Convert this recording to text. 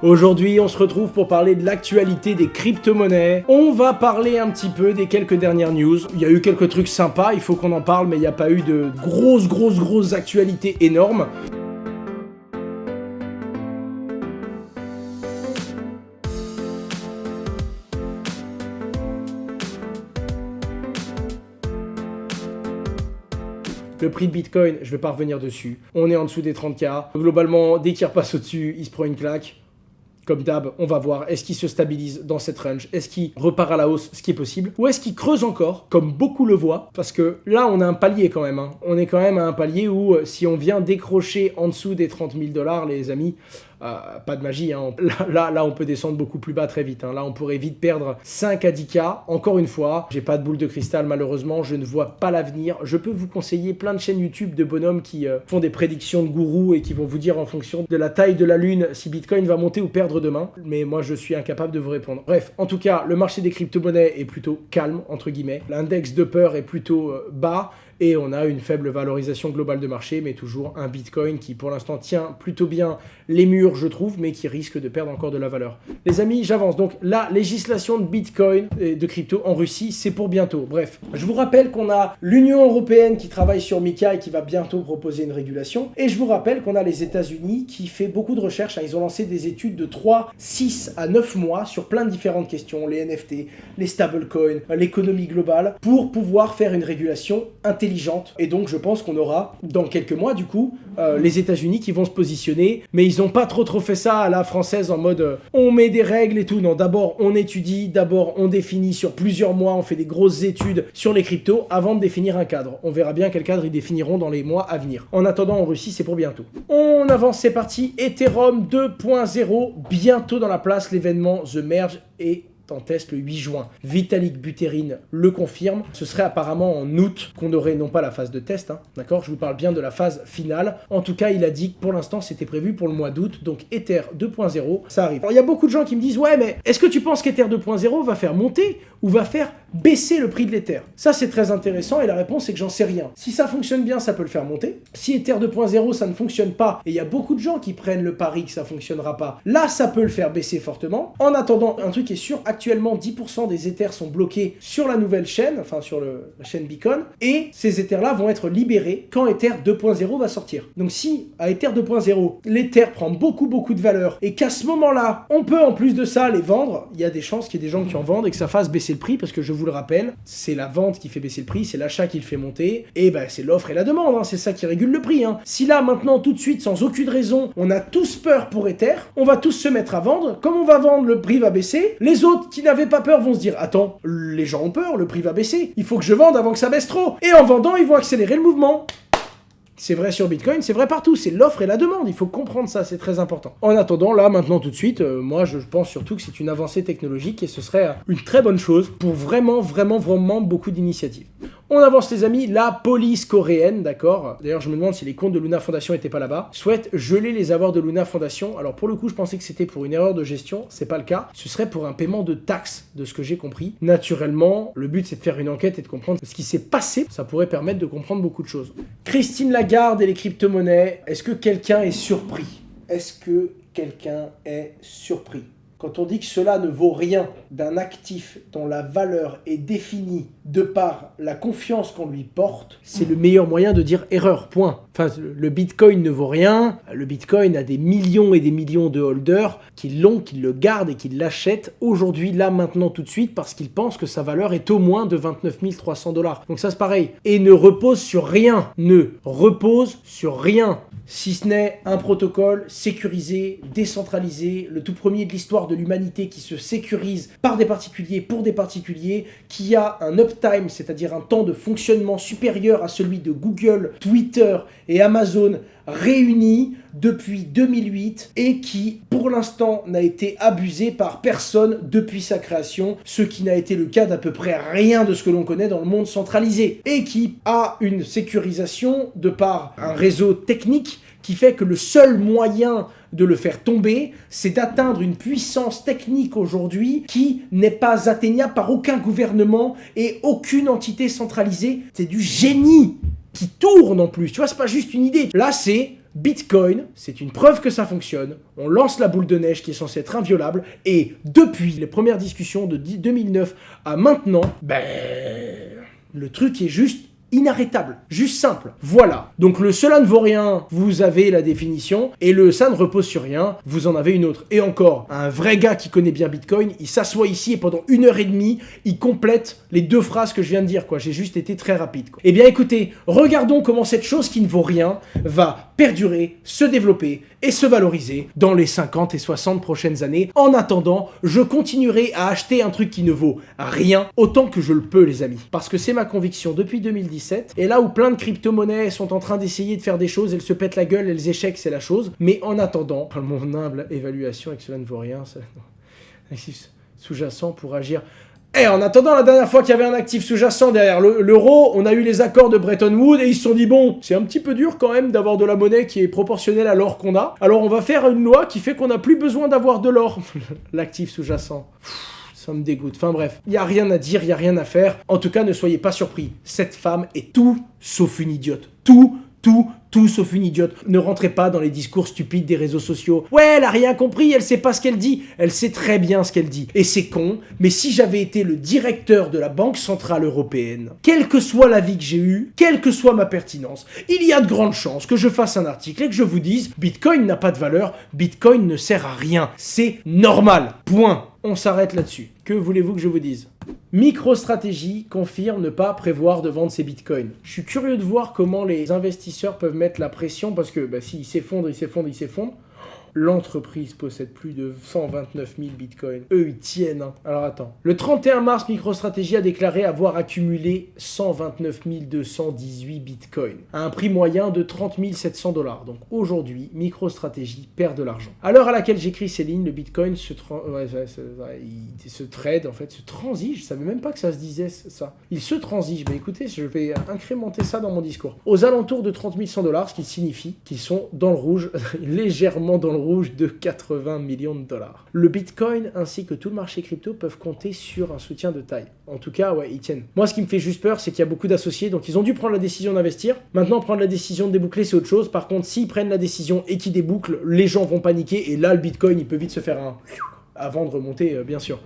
Aujourd'hui, on se retrouve pour parler de l'actualité des crypto-monnaies. On va parler un petit peu des quelques dernières news. Il y a eu quelques trucs sympas, il faut qu'on en parle, mais il n'y a pas eu de grosses actualités énormes. Le prix de Bitcoin, je vais pas revenir dessus. On est en dessous des 30K. Globalement, dès qu'il repasse au-dessus, il se prend une claque. Comme d'hab, on va voir, est-ce qu'il se stabilise dans cette range? Est-ce qu'il repart à la hausse, ce qui est possible? Ou est-ce qu'il creuse encore, comme beaucoup le voient? Parce que là, on a un palier quand même. On est quand même à un palier où, si on vient décrocher en dessous des 30 000 $, les amis, pas de magie, là, on peut descendre beaucoup plus bas très vite. Là, on pourrait vite perdre 5 à 10K. Encore une fois, j'ai pas de boule de cristal, malheureusement, je ne vois pas l'avenir. Je peux vous conseiller plein de chaînes YouTube de bonhommes qui font des prédictions de gourous et qui vont vous dire en fonction de la taille de la lune si Bitcoin va monter ou perdre demain. Mais moi, je suis incapable de vous répondre. Bref, en tout cas, le marché des crypto-monnaies est plutôt calme, entre guillemets. L'index de peur est plutôt bas. Et on a une faible valorisation globale de marché, mais toujours un Bitcoin qui, pour l'instant, tient plutôt bien les murs, je trouve, mais qui risque de perdre encore de la valeur. Les amis, j'avance. Donc, la législation de Bitcoin et de crypto en Russie, c'est pour bientôt. Bref, je vous rappelle qu'on a l'Union européenne qui travaille sur MiCA et qui va bientôt proposer une régulation. Et je vous rappelle qu'on a les États-Unis qui fait beaucoup de recherches. Ils ont lancé des études de 3, 6 à 9 mois sur plein de différentes questions, les NFT, les stablecoins, l'économie globale, pour pouvoir faire une régulation intelligente. Et donc je pense qu'on aura dans quelques mois du coup les États-Unis qui vont se positionner, mais ils n'ont pas trop fait ça à la française en mode on met des règles et tout. Non, d'abord on étudie, d'abord on définit sur plusieurs mois, on fait des grosses études sur les cryptos avant de définir un cadre. On verra bien quel cadre ils définiront dans les mois à venir. En attendant, en Russie, c'est pour bientôt. On avance, c'est parti. Ethereum 2.0, bientôt dans la place, l'événement The Merge et en test le 8 juin. Vitalik Buterin le confirme. Ce serait apparemment en août qu'on aurait non pas la phase de test, d'accord? Je vous parle bien de la phase finale. En tout cas, il a dit que pour l'instant, c'était prévu pour le mois d'août. Donc, Ether 2.0, ça arrive. Alors, il y a beaucoup de gens qui me disent, ouais, mais est-ce que tu penses qu'Ether 2.0 va faire monter ou va faire baisser le prix de l'Ether? Ça, c'est très intéressant et la réponse, c'est que j'en sais rien. Si ça fonctionne bien, ça peut le faire monter. Si Ether 2.0, ça ne fonctionne pas, et il y a beaucoup de gens qui prennent le pari que ça fonctionnera pas, là, ça peut le faire baisser fortement. En attendant, un truc est sûr, actuellement, 10% des Ethers sont bloqués sur la nouvelle chaîne, enfin sur la chaîne Beacon, et ces Ethers-là vont être libérés quand Ether 2.0 va sortir. Donc si, à Ether 2.0, l'Ether prend beaucoup de valeur, et qu'à ce moment-là, on peut en plus de ça les vendre, il y a des chances qu'il y ait des gens qui en vendent et que ça fasse baisser le prix, parce que je vous le rappelle, c'est la vente qui fait baisser le prix, c'est l'achat qui le fait monter, et ben c'est l'offre et la demande, c'est ça qui régule le prix. Si là, maintenant, tout de suite, sans aucune raison, on a tous peur pour Ether, on va tous se mettre à vendre, comme on va vendre, le prix va baisser, les autres qui n'avaient pas peur vont se dire, attends, les gens ont peur, le prix va baisser, il faut que je vende avant que ça baisse trop, et en vendant, ils vont accélérer le mouvement. C'est vrai sur Bitcoin, c'est vrai partout, c'est l'offre et la demande, il faut comprendre ça, c'est très important. En attendant, là, maintenant, tout de suite, moi, je pense surtout que c'est une avancée technologique et ce serait une très bonne chose pour vraiment beaucoup d'initiatives. On avance les amis, la police coréenne, d'accord? D'ailleurs, je me demande si les comptes de Luna Foundation n'étaient pas là-bas, souhaite geler les avoirs de Luna Foundation. Alors pour le coup, je pensais que c'était pour une erreur de gestion, c'est pas le cas. Ce serait pour un paiement de taxes, de ce que j'ai compris. Naturellement, le but c'est de faire une enquête et de comprendre ce qui s'est passé. Ça pourrait permettre de comprendre beaucoup de choses. Christine Lagarde et les crypto-monnaies, est-ce que quelqu'un est surpris? Est-ce que quelqu'un est surpris? Quand on dit que cela ne vaut rien d'un actif dont la valeur est définie de par la confiance qu'on lui porte, c'est le meilleur moyen de dire erreur, point. Enfin, le Bitcoin ne vaut rien, le Bitcoin a des millions et des millions de holders qui l'ont, qui le gardent et qui l'achètent aujourd'hui, là, maintenant, tout de suite, parce qu'ils pensent que sa valeur est au moins de 29 300 $. Donc ça, c'est pareil. Et ne repose sur rien. Ne repose sur rien. Si ce n'est un protocole sécurisé, décentralisé, le tout premier de l'histoire de l'humanité qui se sécurise par des particuliers, pour des particuliers, qui a un uptime, c'est-à-dire un temps de fonctionnement supérieur à celui de Google, Twitter et Amazon réunis depuis 2008 et qui, pour l'instant, n'a été abusé par personne depuis sa création, ce qui n'a été le cas d'à peu près rien de ce que l'on connaît dans le monde centralisé, et qui a une sécurisation de par un réseau technique qui fait que le seul moyen de le faire tomber, c'est d'atteindre une puissance technique aujourd'hui qui n'est pas atteignable par aucun gouvernement et aucune entité centralisée. C'est du génie qui tourne en plus. Tu vois, c'est pas juste une idée. Là, c'est Bitcoin, c'est une preuve que ça fonctionne. On lance la boule de neige qui est censée être inviolable. Et depuis les premières discussions de 2009 à maintenant, le truc est juste inarrêtable, juste simple. Voilà. Donc le cela ne vaut rien, vous avez la définition, et le ça ne repose sur rien, vous en avez une autre. Et encore, un vrai gars qui connaît bien Bitcoin, il s'assoit ici et pendant 1h30, il complète les 2 phrases que je viens de dire, quoi. J'ai juste été très rapide, quoi. Eh bien écoutez, regardons comment cette chose qui ne vaut rien va perdurer, se développer et se valoriser dans les 50 et 60 prochaines années. En attendant, je continuerai à acheter un truc qui ne vaut rien autant que je le peux, les amis. Parce que c'est ma conviction depuis 2017. Et là où plein de crypto-monnaies sont en train d'essayer de faire des choses, elles se pètent la gueule, elles échecent, c'est la chose. Mais en attendant, mon humble évaluation, et que cela ne vaut rien, actif sous-jacent pour agir. Et en attendant, la dernière fois qu'il y avait un actif sous-jacent derrière l'euro, on a eu les accords de Bretton Woods et ils se sont dit bon, c'est un petit peu dur quand même d'avoir de la monnaie qui est proportionnelle à l'or qu'on a. Alors on va faire une loi qui fait qu'on n'a plus besoin d'avoir de l'or. L'actif sous-jacent. Ça me dégoûte. Enfin bref, il n'y a rien à dire, il n'y a rien à faire. En tout cas, ne soyez pas surpris. Cette femme est tout sauf une idiote. Tout sauf une idiote. Ne rentrez pas dans les discours stupides des réseaux sociaux. Ouais, elle a rien compris, elle sait pas ce qu'elle dit. Elle sait très bien ce qu'elle dit. Et c'est con, mais si j'avais été le directeur de la Banque Centrale Européenne, quel que soit l'avis que j'ai eu, quelle que soit ma pertinence, il y a de grandes chances que je fasse un article et que je vous dise Bitcoin n'a pas de valeur, Bitcoin ne sert à rien. C'est normal. Point. On s'arrête là-dessus. Que voulez-vous que je vous dise ? MicroStrategy confirme ne pas prévoir de vendre ses bitcoins. Je suis curieux de voir comment les investisseurs peuvent mettre la pression parce que s'ils s'effondrent, l'entreprise possède plus de 129 000 bitcoins. Eux, ils tiennent. Hein. Alors attends. Le 31 mars, MicroStrategy a déclaré avoir accumulé 129 218 bitcoins à un prix moyen de 30 700 $. Donc aujourd'hui, MicroStrategy perd de l'argent. À l'heure à laquelle j'écris ces lignes, le bitcoin se trade, en fait, se transige. Je savais même pas que ça se disait ça. Il se transige. Mais écoutez, je vais incrémenter ça dans mon discours. Aux alentours de 30 100 $, ce qui signifie qu'ils sont dans le rouge, légèrement dans le rouge de 80 millions de dollars. Le Bitcoin ainsi que tout le marché crypto peuvent compter sur un soutien de taille. En tout cas, ouais, ils tiennent. Moi, ce qui me fait juste peur, c'est qu'il y a beaucoup d'associés, donc ils ont dû prendre la décision d'investir. Maintenant, prendre la décision de déboucler, c'est autre chose. Par contre, s'ils prennent la décision et qu'ils débouclent, les gens vont paniquer et là, le Bitcoin, il peut vite se faire avant de remonter, bien sûr.